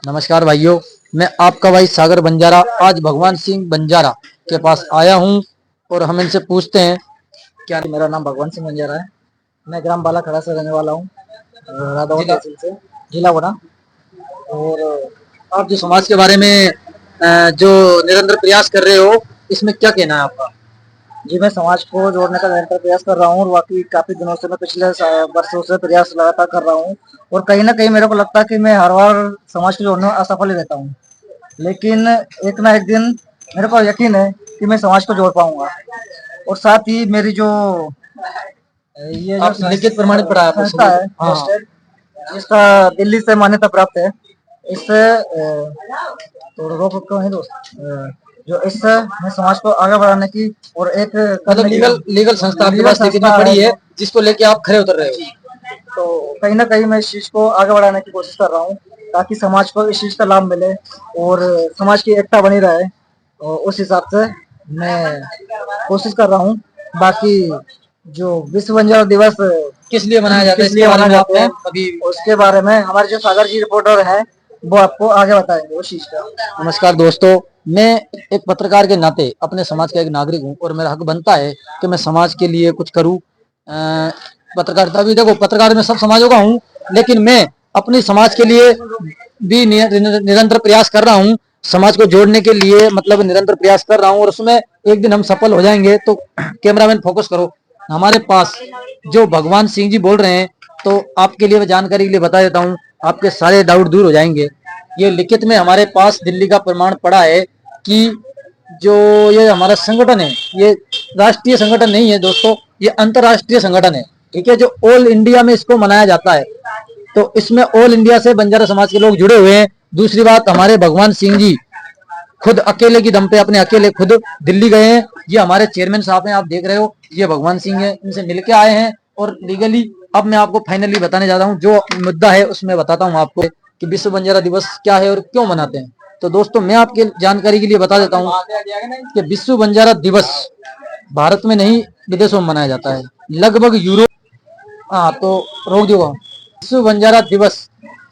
नमस्कार भाइयों। मैं आपका भाई सागर बंजारा आज भगवान सिंह बंजारा के पास आया हूं और हम इनसे पूछते हैं। क्या? मेरा नाम भगवान सिंह बंजारा है। मैं ग्राम बाला खड़ा से रहने वाला हूँ, रादौर जिला तहसील से, जिला गुना। और आप जो समाज के बारे में जो निरंतर प्रयास कर रहे हो, इसमें क्या कहना है आपका? जी, मैं समाज को जोड़ने का निरंतर प्रयास कर रहा हूँ और बाकी काफी दिनों से मैं पिछले वर्षों से प्रयास लगातार कर रहा हूँ। और कहीं ना कहीं मेरे को लगता है कि मैं हर बार समाज को जोड़ने में असफल ही रहता हूँ, लेकिन एक ना एक दिन मेरे को यकीन है कि मैं समाज को जोड़ पाऊंगा। और साथ ही मेरी जो ये जो आप लिखित प्रमाणित पढ़ा है संस्था सभी को? है हाँ हाँ। ट्रस्टेड, जिसका दिल्ली से मान्यता प्राप्त है, इससे तो रोक सकता है दोस्त, जो इससे मैं समाज को आगे बढ़ाने की और एक मतलब करने की जो लीगल संस्था आपके लीगल पास लिखित में संस्था है पड़ी है, जो, जिसको लेके आप खड़े उतर रहे हो। तो कहीं ना कहीं मैं इस चीज को आगे बढ़ाने की कोशिश कर रहा हूँ ताकि समाज को इस चीज का लाभ मिले और समाज की एकता बनी रहे। और उस हिसाब से मैं कोशिश कर रहा हूँ। बाकी जो विश्व बंजारा दिवस किस लिए मनाया जाता है, किस इसके लिए बारे मनाए में जाते आपने हैं, अभी? उसके बारे में हमारे जो सागर जी रिपोर्टर है वो आपको आगे बताएंगे उस चीज का। नमस्कार दोस्तों। मैं एक पत्रकार के नाते अपने समाज का एक नागरिक हूं और मेरा हक बनता है कि मैं समाज के लिए कुछ करूं। पत्रकारिता भी देखो, पत्रकार में सब समाजों का हूं, लेकिन मैं अपनी समाज के लिए भी निरंतर प्रयास कर रहा हूं। समाज को जोड़ने के लिए मतलब निरंतर प्रयास कर रहा हूं और उसमें एक दिन हम सफल हो जाएंगे। तो कैमरामैन फोकस करो। हमारे पास जो भगवान सिंह जी बोल रहे हैं, तो आपके लिए मैं जानकारी के लिए बता देता हूँ, आपके सारे डाउट दूर हो जाएंगे। ये लिखित में हमारे पास दिल्ली का प्रमाण पड़ा है कि जो ये हमारा संगठन है, ये राष्ट्रीय संगठन नहीं है दोस्तों, ये अंतरराष्ट्रीय संगठन है। ठीक है, जो ऑल इंडिया में इसको मनाया जाता है, तो इसमें ऑल इंडिया से बंजारा समाज के लोग जुड़े हुए हैं। दूसरी बात, हमारे भगवान सिंह जी खुद अकेले की दम पे अपने अकेले खुद दिल्ली गए हैं। ये हमारे चेयरमैन साहब हैं, आप देख रहे हो, ये भगवान सिंह है, इनसे मिलके आए हैं और लीगली अब मैं आपको फाइनली बताने जा रहा हूँ। जो मुद्दा है उसमें बताता हूँ आपको कि विश्व बंजारा दिवस क्या है और क्यों मनाते हैं। तो दोस्तों, मैं आपके जानकारी के लिए बता देता हूँ कि विश्व बंजारा दिवस भारत में नहीं, विदेशों में मनाया जाता है, लगभग यूरोप। हाँ तो रोक दो। विश्व बंजारा दिवस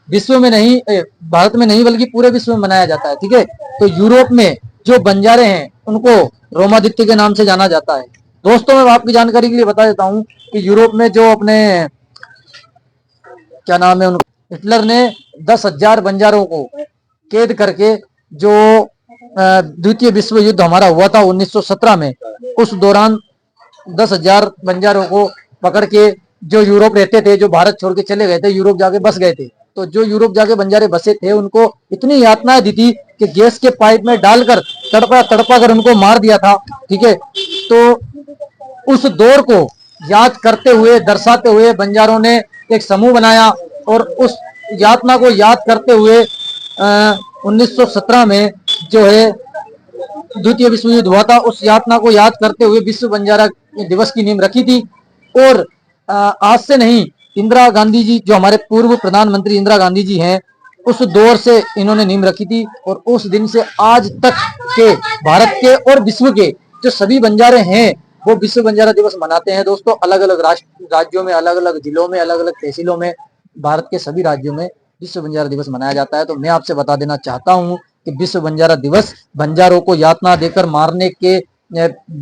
विश्व में नहीं, भारत में नहीं बल्कि पूरे विश्व में मनाया जाता है। ठीक है, तो यूरोप में जो बंजारे हैं उनको रोमादित्य के नाम से जाना जाता है। दोस्तों, मैं आपकी जानकारी के लिए बता देता हूँ कि यूरोप में जो अपने क्या नाम है उनको, हिटलर ने 10,000 बंजारों को कैद करके जो द्वितीय विश्व युद्ध हमारा हुआ था 1917 में, उस दौरान 10,000 बंजारों को पकड़ के जो यूरोप रहते थे, जो भारत छोड़ के चले गए थे, यूरोप जाके बस गए थे, तो जो यूरोप जाके बंजारे बसे थे उनको इतनी यातनाएं दी थी कि गैस के पाइप में डालकर तड़पा तड़पा कर उनको मार दिया था। ठीक है, तो उस दौर को याद करते हुए, दर्शाते हुए बंजारों ने एक समूह बनाया और उस यातना को याद करते हुए 1917 में जो है द्वितीय विश्व युद्ध हुआ था, उस यातना को याद करते हुए विश्व बंजारा दिवस की नींव रखी थी। और आज से नहीं, इंदिरा गांधी जी, जो हमारे पूर्व प्रधानमंत्री इंदिरा गांधी जी हैं, उस दौर से इन्होंने नींव रखी थी और उस दिन से आज तक के भारत के और विश्व के जो सभी बंजारे हैं वो विश्व बंजारा दिवस मनाते हैं। दोस्तों, अलग अलग राज्यों में, अलग अलग जिलों में, अलग अलग तहसीलों में, भारत के सभी राज्यों में विश्व बंजारा दिवस मनाया जाता है। तो मैं आपसे बता देना चाहता हूँ कि विश्व बंजारा दिवस बंजारों को यातना देकर मारने के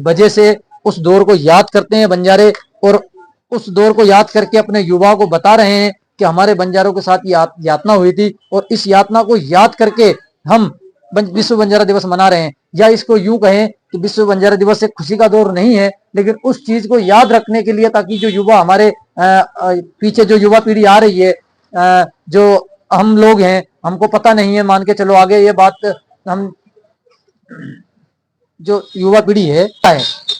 वजह से उस दौर को याद करते हैं बंजारे, और उस दौर को याद करके अपने युवाओं को बता रहे हैं कि हमारे बंजारों के साथ यातना हुई थी और इस यातना को याद करके हम विश्व बंजारा दिवस मना रहे हैं। या इसको यूं कहें कि विश्व बंजारा दिवस एक खुशी का दौर नहीं है, लेकिन उस चीज को याद रखने के लिए, ताकि जो युवा हमारे पीछे जो युवा पीढ़ी आ रही है, जो हम लोग हैं, हमको पता नहीं है, मान के चलो आगे ये बात, हम जो युवा पीढ़ी है,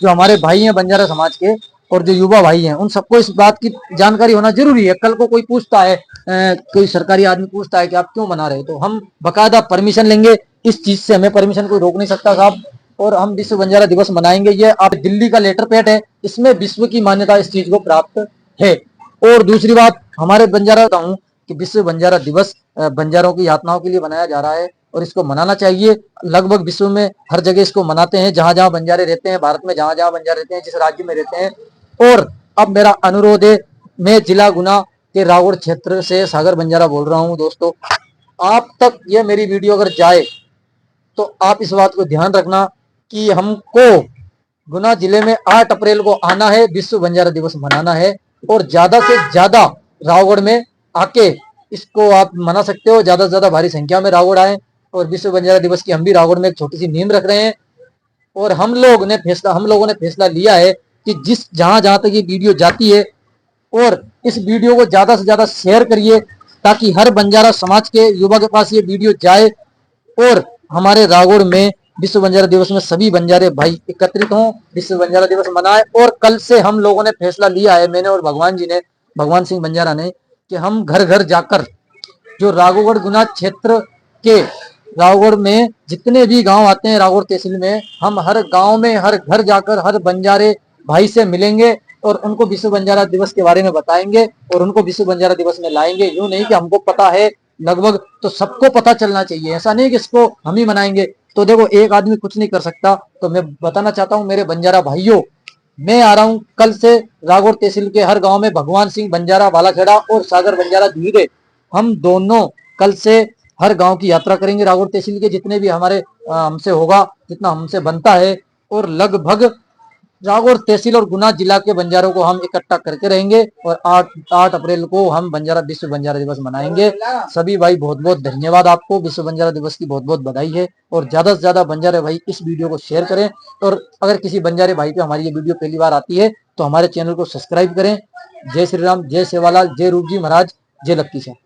जो हमारे भाई हैं बंजारा समाज के और जो युवा भाई हैं, उन सबको इस बात की जानकारी होना जरूरी है। कल को कोई पूछता है, कोई सरकारी आदमी पूछता है कि आप क्यों मना रहे हो, तो हम बकायदा परमिशन लेंगे। इस चीज से हमें परमिशन कोई रोक नहीं सकता साहब, और हम विश्व बंजारा दिवस मनाएंगे। ये आप दिल्ली का लेटर पैड है, इसमें विश्व की मान्यता इस चीज को प्राप्त है। और दूसरी बात, हमारे बंजारा हूँ कि विश्व बंजारा दिवस बंजारों की यातनाओं के लिए बनाया जा रहा है और इसको मनाना चाहिए। लगभग विश्व में हर जगह इसको मनाते हैं, जहां जहां बंजारे रहते हैं, भारत में जहां जहां बंजारे रहते हैं, जिस राज्य में रहते हैं। और अब मेरा अनुरोध है, मैं जिला गुना के रावड़ क्षेत्र से सागर बंजारा बोल रहा हूं दोस्तों। आप तक ये मेरी वीडियो अगर जाए तो आप इस बात को ध्यान रखना कि हमको गुना जिले में 8 अप्रैल को आना है, विश्व बंजारा दिवस मनाना है और ज्यादा से ज्यादा रावगढ़ में आके इसको आप मना सकते हो। ज्यादा से ज्यादा भारी संख्या में रावगढ़ आए और विश्व बंजारा दिवस की हम भी रावगढ़ में एक छोटी सी नींव रख रहे हैं। और हम लोगों ने फैसला लिया है कि जिस जहां जहां तक ये वीडियो जाती है और इस वीडियो को ज्यादा से ज्यादा शेयर करिए ताकि हर बंजारा समाज के युवा के पास ये वीडियो जाए और हमारे रावगढ़ में विश्व बंजारा दिवस में सभी बंजारे भाई एकत्रित हों, विश्व बंजारा दिवस मनाए। और कल से हम लोगों ने फैसला लिया है, मैंने और भगवान जी ने, भगवान सिंह बंजारा ने, कि हम घर घर जाकर जो राघोगढ़ गुना क्षेत्र के रावगढ़ में जितने भी गांव आते हैं रावगढ़ तहसील में, हम हर गांव में हर घर जाकर हर बंजारे भाई से मिलेंगे और उनको विश्व बंजारा दिवस के बारे में बताएंगे और उनको विश्व बंजारा दिवस में लाएंगे। यूं नहीं कि हमको पता है लगभग, तो सबको पता चलना चाहिए। ऐसा नहीं कि इसको हम ही मनाएंगे। तो देखो एक आदमी कुछ नहीं कर सकता, तो मैं बताना चाहता हूँ मेरे बंजारा भाइयों, मैं आ रहा हूँ कल से रावगढ़ तहसील के हर गांव में। भगवान सिंह बंजारा बालाखेड़ा और सागर बंजारा धीरे, हम दोनों कल से हर गांव की यात्रा करेंगे रावगढ़ तहसील के जितने भी हमारे हमसे होगा, जितना हमसे बनता है। और लगभग रावगढ़ तहसील और गुना जिला के बंजारों को हम इकट्ठा करके रहेंगे और 8 अप्रैल को हम बंजारा विश्व बंजारा दिवस मनाएंगे। सभी भाई बहुत बहुत धन्यवाद, आपको विश्व बंजारा दिवस की बहुत बहुत बधाई है। और ज्यादा से ज्यादा बंजारे भाई इस वीडियो को शेयर करें और अगर किसी बंजारे भाई पे हमारी ये वीडियो पहली बार आती है तो हमारे चैनल को सब्सक्राइब करें। जय श्री राम, जय सेवालाल, जय रूप जी महाराज, जय लक्की शाह।